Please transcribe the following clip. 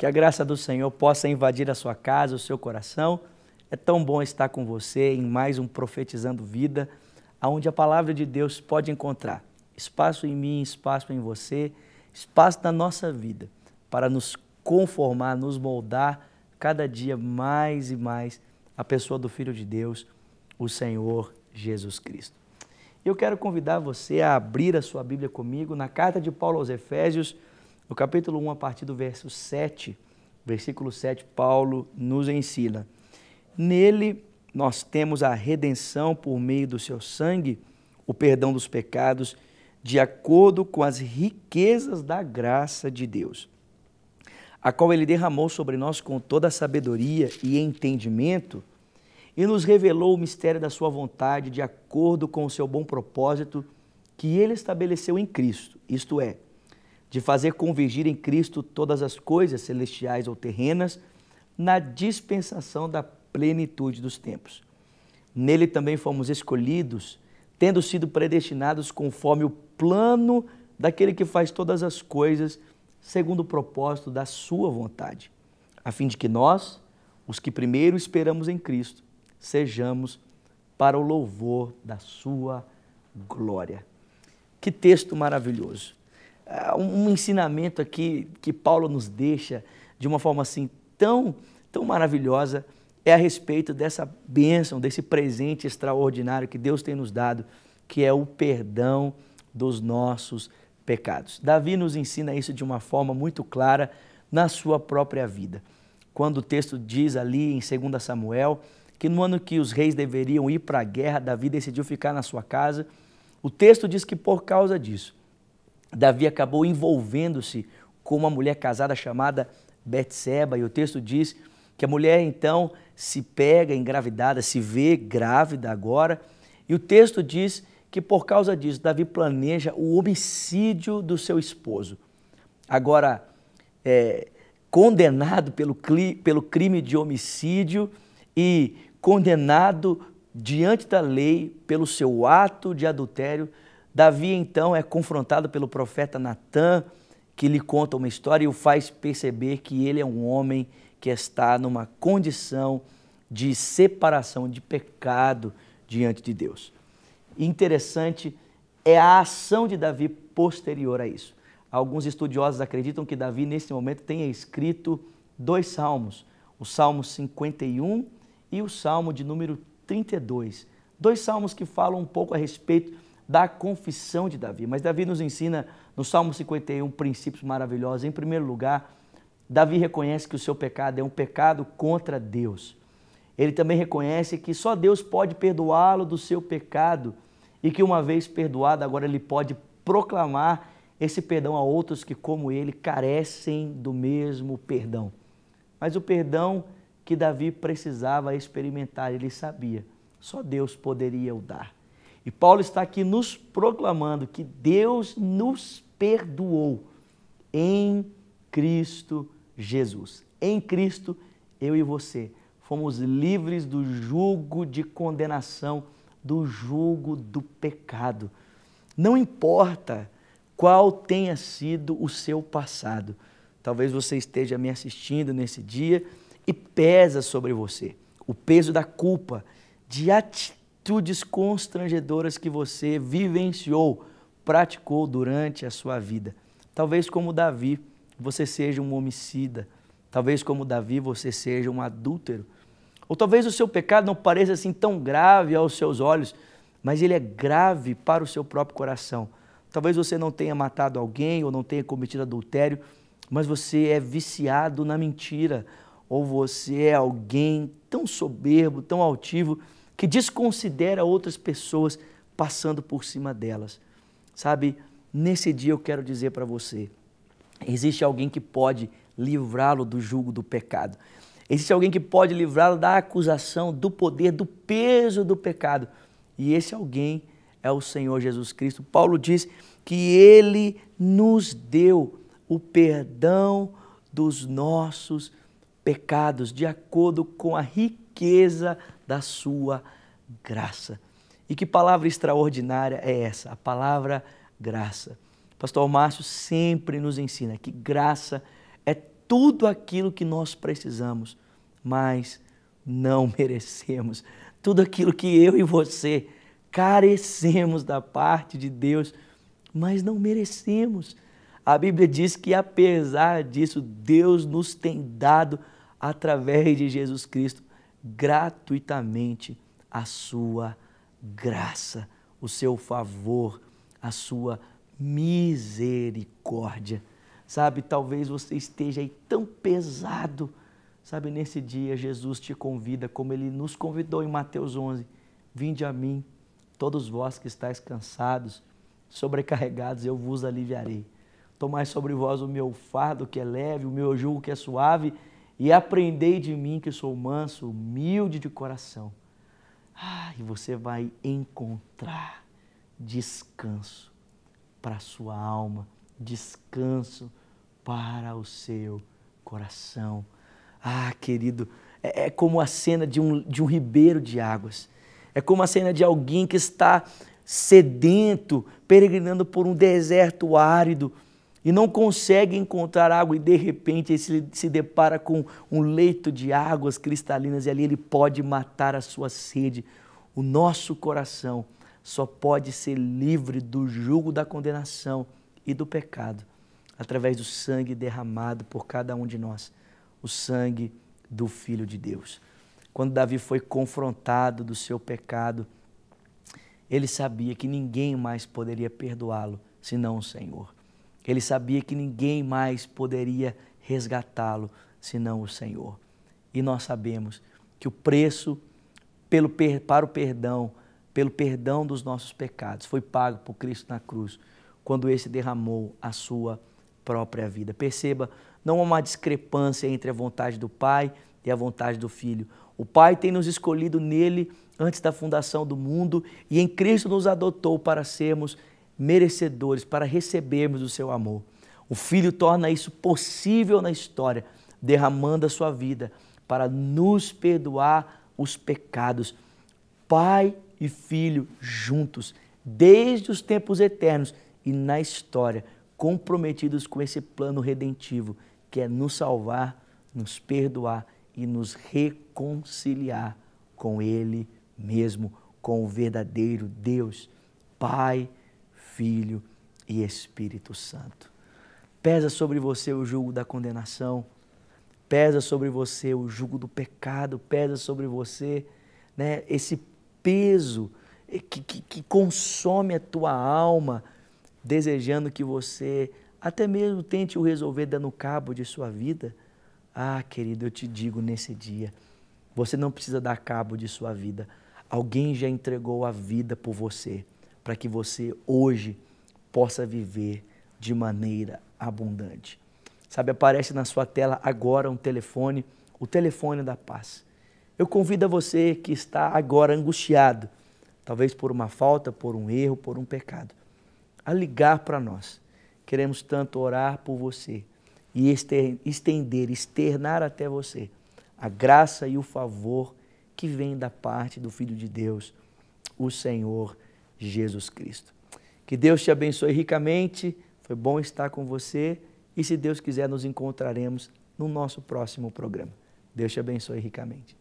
Que a graça do Senhor possa invadir a sua casa, o seu coração. É tão bom estar com você em mais um Profetizando Vida, onde a palavra de Deus pode encontrar espaço em mim, espaço em você, espaço na nossa vida, para nos conformar, nos moldar cada dia mais e mais a pessoa do Filho de Deus, o Senhor Jesus Cristo. Eu quero convidar você a abrir a sua Bíblia comigo na carta de Paulo aos Efésios, no capítulo 1, a partir do verso 7, versículo 7, Paulo nos ensina: nele nós temos a redenção por meio do seu sangue, o perdão dos pecados, de acordo com as riquezas da graça de Deus, a qual ele derramou sobre nós com toda a sabedoria e entendimento, e nos revelou o mistério da sua vontade, de acordo com o seu bom propósito, que ele estabeleceu em Cristo, isto é, de fazer convergir em Cristo todas as coisas celestiais ou terrenas, na dispensação da plenitude dos tempos. Nele também fomos escolhidos, tendo sido predestinados conforme o plano daquele que faz todas as coisas, segundo o propósito da sua vontade, a fim de que nós, os que primeiro esperamos em Cristo, sejamos para o louvor da sua glória. Que texto maravilhoso! Um ensinamento aqui que Paulo nos deixa de uma forma assim tão maravilhosa é a respeito dessa bênção, desse presente extraordinário que Deus tem nos dado, que é o perdão dos nossos pecados. Davi nos ensina isso de uma forma muito clara na sua própria vida. Quando o texto diz ali em 2 Samuel que no ano que os reis deveriam ir para a guerra, Davi decidiu ficar na sua casa. O texto diz que por causa disso, Davi acabou envolvendo-se com uma mulher casada chamada Betseba, e o texto diz que a mulher então se pega engravidada, se vê grávida agora, e o texto diz que por causa disso Davi planeja o homicídio do seu esposo. Agora, condenado pelo crime de homicídio e condenado diante da lei pelo seu ato de adultério, Davi então é confrontado pelo profeta Natã, que lhe conta uma história e o faz perceber que ele é um homem que está numa condição de separação, de pecado diante de Deus. Interessante é a ação de Davi posterior a isso. Alguns estudiosos acreditam que Davi nesse momento tenha escrito 2 salmos, o Salmo 51 e o Salmo de número 32. 2 salmos que falam um pouco a respeito da confissão de Davi. Mas Davi nos ensina no Salmo 51 princípios maravilhosos. Em primeiro lugar, Davi reconhece que o seu pecado é um pecado contra Deus. Ele também reconhece que só Deus pode perdoá-lo do seu pecado e que uma vez perdoado, agora ele pode proclamar esse perdão a outros que, como ele, carecem do mesmo perdão. Mas o perdão que Davi precisava experimentar, ele sabia, só Deus poderia o dar. E Paulo está aqui nos proclamando que Deus nos perdoou em Cristo Jesus. Em Cristo, eu e você fomos livres do jugo de condenação, do jugo do pecado. Não importa qual tenha sido o seu passado. Talvez você esteja me assistindo nesse dia e pesa sobre você o peso da culpa, de atitudes constrangedoras que você vivenciou, praticou durante a sua vida. Talvez como Davi, você seja um homicida. Talvez como Davi, você seja um adúltero. Ou talvez o seu pecado não pareça assim tão grave aos seus olhos, mas ele é grave para o seu próprio coração. Talvez você não tenha matado alguém ou não tenha cometido adultério, mas você é viciado na mentira. Ou você é alguém tão soberbo, tão altivo, que desconsidera outras pessoas passando por cima delas. Sabe, nesse dia eu quero dizer para você, existe alguém que pode livrá-lo do jugo do pecado. Existe alguém que pode livrá-lo da acusação, do poder, do peso do pecado. E esse alguém é o Senhor Jesus Cristo. Paulo diz que Ele nos deu o perdão dos nossos pecados, de acordo com a riqueza da sua graça. E que palavra extraordinária é essa? A palavra graça. Pastor Márcio sempre nos ensina que graça é tudo aquilo que nós precisamos, mas não merecemos. Tudo aquilo que eu e você carecemos da parte de Deus, mas não merecemos. A Bíblia diz que, apesar disso, Deus nos tem dado, através de Jesus Cristo, gratuitamente a sua graça, o seu favor, a sua misericórdia. Sabe, talvez você esteja aí tão pesado. Sabe, nesse dia Jesus te convida, como Ele nos convidou em Mateus 11, vinde a mim, todos vós que estáis cansados, sobrecarregados, eu vos aliviarei. Tomai sobre vós o meu fardo que é leve, o meu jugo que é suave, e aprendei de mim que sou manso, humilde de coração. E você vai encontrar descanso para a sua alma, descanso para o seu coração. Querido, é como a cena de um ribeiro de águas. É como a cena de alguém que está sedento, peregrinando por um deserto árido e não consegue encontrar água, e de repente ele se depara com um leito de águas cristalinas, e ali ele pode matar a sua sede. O nosso coração só pode ser livre do jugo da condenação e do pecado através do sangue derramado por cada um de nós, o sangue do Filho de Deus. Quando Davi foi confrontado do seu pecado, ele sabia que ninguém mais poderia perdoá-lo senão o Senhor. Ele sabia que ninguém mais poderia resgatá-lo senão o Senhor. E nós sabemos que o preço para o perdão, pelo perdão dos nossos pecados, foi pago por Cristo na cruz, quando esse derramou a sua própria vida. Perceba, não há uma discrepância entre a vontade do Pai e a vontade do Filho. O Pai tem nos escolhido nele antes da fundação do mundo e em Cristo nos adotou para sermos merecedores, para recebermos o seu amor. O Filho torna isso possível na história, derramando a sua vida para nos perdoar os pecados. Pai e Filho juntos, desde os tempos eternos e na história, comprometidos com esse plano redentivo, que é nos salvar, nos perdoar e nos reconciliar com Ele mesmo, com o verdadeiro Deus, Pai, Filho e Espírito Santo. Pesa sobre você o jugo da condenação, pesa sobre você o jugo do pecado, pesa sobre você, esse peso que consome a tua alma, desejando que você até mesmo tente o resolver dando cabo de sua vida. Querido, eu te digo nesse dia, você não precisa dar cabo de sua vida. Alguém já entregou a vida por você, para que você hoje possa viver de maneira abundante. Sabe, aparece na sua tela agora um telefone, o telefone da paz. Eu convido a você que está agora angustiado, talvez por uma falta, por um erro, por um pecado, a ligar para nós. Queremos tanto orar por você e externar até você a graça e o favor que vem da parte do Filho de Deus, o Senhor Jesus Cristo. Que Deus te abençoe ricamente, foi bom estar com você e, se Deus quiser, nos encontraremos no nosso próximo programa. Deus te abençoe ricamente.